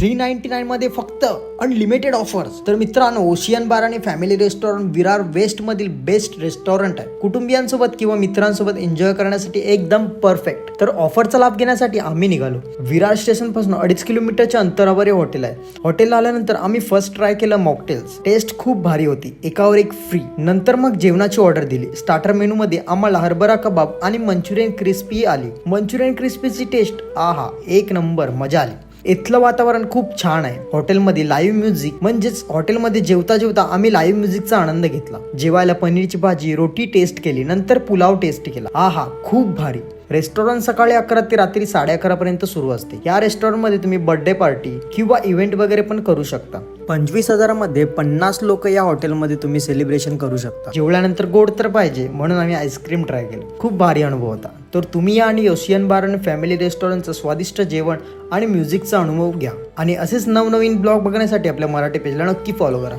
399 मध्ये फक्त unlimited offers. तर मित्रांनो, ओशियन बार आणि फॅमिली रेस्टॉरंट विरार वेस्ट मधील बेस्ट रेस्टॉरंट आहे. कुटुंबियांसोबत किंवा मित्रांसोबत एन्जॉय करण्यासाठी एकदम परफेक्ट. तर ऑफरचा लाभ घेण्यासाठी आम्ही निघालो. विरार स्टेशन पासून 2.5 किलोमीटरच्या अंतरावर हे हॉटेल आहे. हॉटेलला आल्यानंतर आम्ही फर्स्ट ट्राय केलं मॉकटेल्स. टेस्ट खूप भारी होती, एकावर एक फ्री. नंतर मग जेवणाची ऑर्डर दिली. स्टार्टर मेनू मध्ये आम्हाला हरभरा कबाब आणि मंचुरियन क्रिस्पी आली. मंचुरियन क्रिस्पीची टेस्ट आहा, एक नंबर, मजा आली. इथलं वातावरण खूप छान आहे. हॉटेलमध्ये लाईव्ह म्युझिक, म्हणजेच हॉटेलमध्ये जेवता जेवता आम्ही लाईव्ह म्युझिकचा आनंद घेतला. जेवायला पनीरची भाजी, रोटी टेस्ट केली, नंतर पुलाव टेस्ट केला. आहा, खूप भारी. रेस्टॉरंट सकाळी 11 ते रात्री 11:30 पर्यंत सुरू असते. या रेस्टॉरंटमध्ये तुम्ही बर्थडे पार्टी किंवा इव्हेंट वगैरे पण करू शकता. 25,000 मध्ये 50 लोक या हॉटेलमध्ये तुम्ही सेलिब्रेशन करू शकता. जेवल्यानंतर गोड तर पाहिजे, म्हणून आम्ही आईस्क्रीम ट्राय केलं. खूप भारी अनुभव होता. तर तुम्ही या आणि ओशियन बार आणि फॅमिली रेस्टॉरंटचं स्वादिष्ट जेवण आणि म्युझिकचा अनुभव घ्या. आणि असेच नवनवीन ब्लॉग बघण्यासाठी आपल्या मराठी पेजला नक्की फॉलो करा.